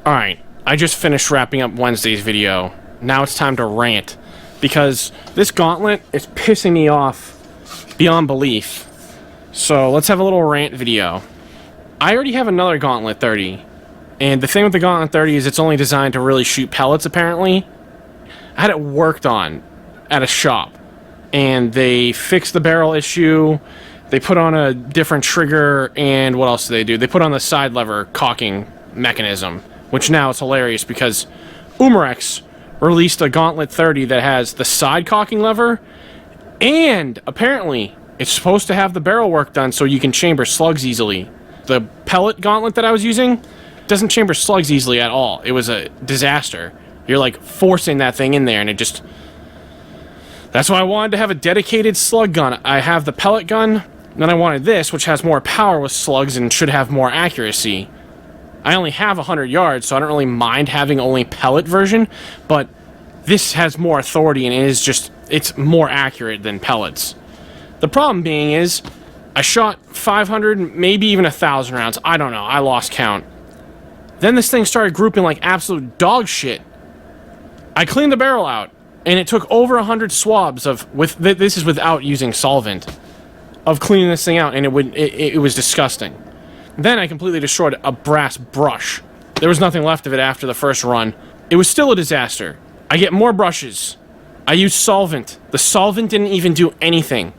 Alright, I just finished wrapping up Wednesday's video. Now it's time to rant. Because this Gauntlet is pissing me off beyond belief. So let's have a little rant video. I already have another Gauntlet 30. And the thing with the Gauntlet 30 is it's only designed to really shoot pellets, apparently. I had it worked on at a shop. And they fixed the barrel issue. They put on a different trigger, and what else did they do? They put on the side lever cocking mechanism, which now is hilarious because Umarex released a Gauntlet 30 that has the side cocking lever, and apparently it's supposed to have the barrel work done so you can chamber slugs easily. The pellet Gauntlet that I was using doesn't chamber slugs easily at all. It was a disaster. You're like forcing that thing in there, and it just... That's why I wanted to have a dedicated slug gun. I have the pellet gun, then I wanted this, which has more power with slugs and should have more accuracy. I only have 100 yards, so I don't really mind having only pellet version, but this has more authority and it is just, it's more accurate than pellets. The problem being is, I shot 500, maybe even 1,000 rounds. I don't know, I lost count. Then this thing started grouping like absolute dog shit. I cleaned the barrel out, and it took over 100 swabs of, this is without using solvent, of cleaning this thing out, and it was disgusting. Then I completely destroyed a brass brush. There was nothing left of it after the first run. It was still a disaster. I get more brushes. I used solvent. The solvent didn't even do anything.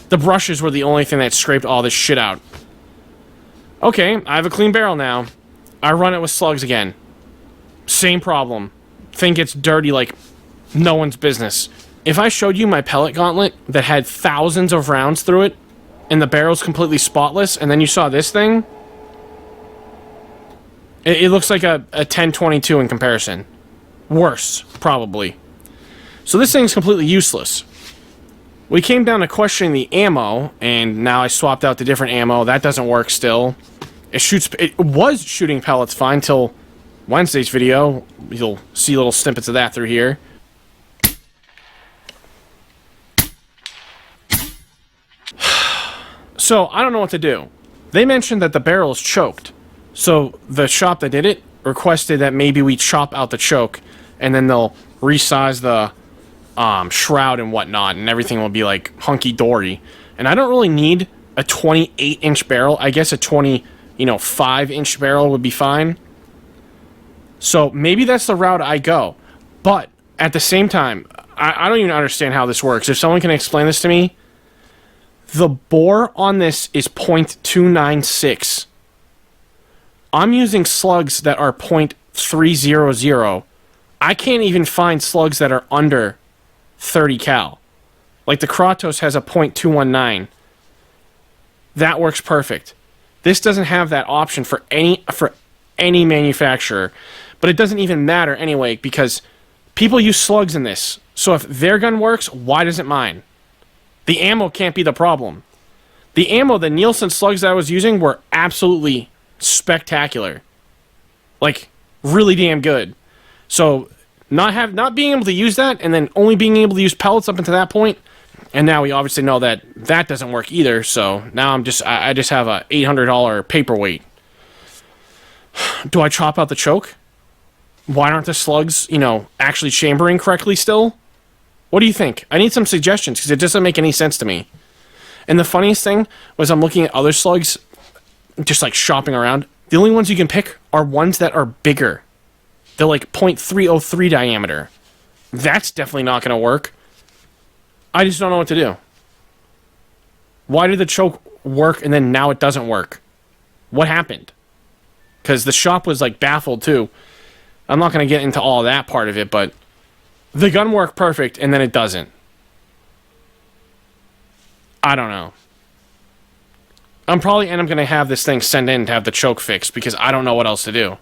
The brushes were the only thing that scraped all this shit out. Okay, I have a clean barrel now. I run it with slugs again. Same problem. Thing gets dirty like no one's business. If I showed you my pellet gauntlet that had thousands of rounds through it, and the barrel's completely spotless, and then you saw this thing, it looks like a 1022 in comparison. Worse, probably. So this thing's completely useless. We came down to questioning the ammo, and now I swapped out the different ammo. That doesn't work still. It was shooting pellets fine till Wednesday's video. You'll see little snippets of that through here. So, I don't know what to do. They mentioned that the barrel is choked. So, the shop that did it requested that maybe we chop out the choke, and then they'll resize the shroud and whatnot, and everything will be like hunky-dory. And I don't really need a 28-inch barrel. I guess a 5-inch barrel would be fine. So, maybe that's the route I go. But, at the same time, I don't even understand how this works. If someone can explain this to me... The bore on this is .296. I'm using slugs that are .300. I can't even find slugs that are under 30 cal. Like the Kratos has a .219. That works perfect. This doesn't have that option for any manufacturer, but it doesn't even matter anyway because people use slugs in this. So if their gun works, why doesn't mine? The ammo can't be the problem. The ammo, the Nielsen slugs that I was using were absolutely spectacular. Like, really damn good. So, not being able to use that, and then only being able to use pellets up until that point, and now we obviously know that that doesn't work either, so now I just have a $800 paperweight. Do I chop out the choke? Why aren't the slugs, actually chambering correctly still? What do you think? I need some suggestions, because it doesn't make any sense to me. And the funniest thing was I'm looking at other slugs, just like shopping around. The only ones you can pick are ones that are bigger. They're like .303 diameter. That's definitely not going to work. I just don't know what to do. Why did the choke work and then now it doesn't work? What happened? Because the shop was like baffled too. I'm not going to get into all that part of it, but... The gun worked perfect, and then it doesn't. I don't know. I'm probably going to have this thing sent in to have the choke fixed, because I don't know what else to do.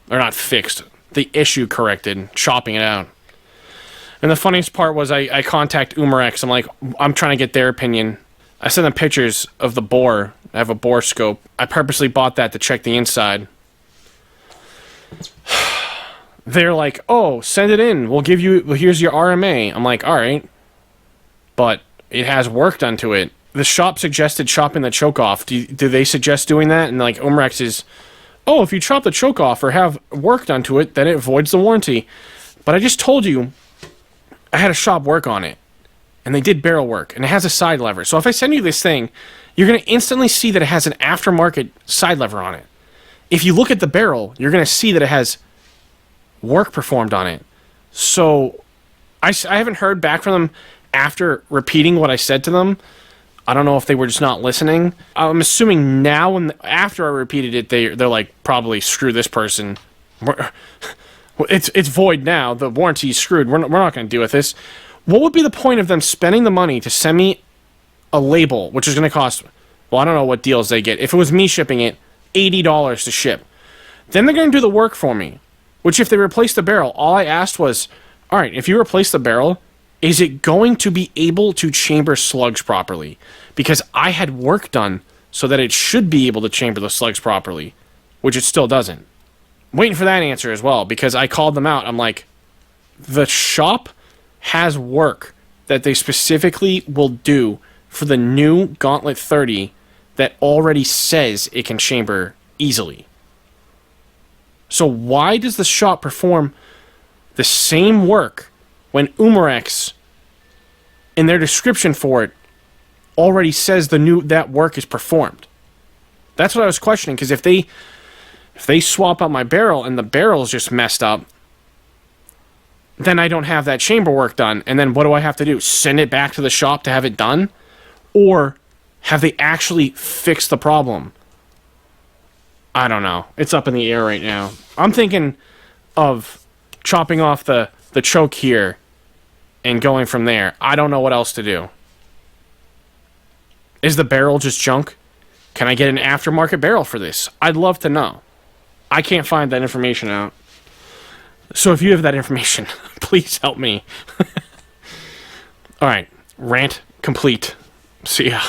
Or not fixed. The issue corrected. Chopping it out. And the funniest part was I contact Umarex. I'm like, I'm trying to get their opinion. I sent them pictures of the bore. I have a bore scope. I purposely bought that to check the inside. They're like, oh, send it in. Here's your RMA. I'm like, all right. But it has work done to it. The shop suggested chopping the choke off. Do they suggest doing that? And like, Umarex is oh, if you chop the choke off or have work done to it, then it voids the warranty. But I just told you I had a shop work on it, and they did barrel work, and it has a side lever. So if I send you this thing, you're going to instantly see that it has an aftermarket side lever on it. If you look at the barrel, you're going to see that it has work performed on it. So I haven't heard back from them after repeating what I said to them. I don't know if they were just not listening. I'm assuming now, after I repeated it, they're like, probably screw this person. It's void now. The warranty's screwed. We're not going to deal with this. What would be the point of them spending the money to send me a label, which is going to cost, well, I don't know what deals they get. If it was me shipping it, $80 to ship. Then they're going to do the work for me, which if they replace the barrel, all I asked was, all right, if you replace the barrel, is it going to be able to chamber slugs properly? Because I had work done so that it should be able to chamber the slugs properly, which it still doesn't. Waiting for that answer as well, because I called them out. I'm like, the shop has work that they specifically will do for the new Gauntlet 30 that already says it can chamber easily. So why does the shop perform the same work when Umarex, in their description for it, already says that work is performed? That's what I was questioning, because if they swap out my barrel and the barrel's just messed up, then I don't have that chamber work done. And then what do I have to do? Send it back to the shop to have it done? Or have they actually fixed the problem? I don't know. It's up in the air right now. I'm thinking of chopping off the choke here and going from there. I don't know what else to do. Is the barrel just junk? Can I get an aftermarket barrel for this? I'd love to know. I can't find that information out. So if you have that information, please help me. Alright, rant complete. See ya.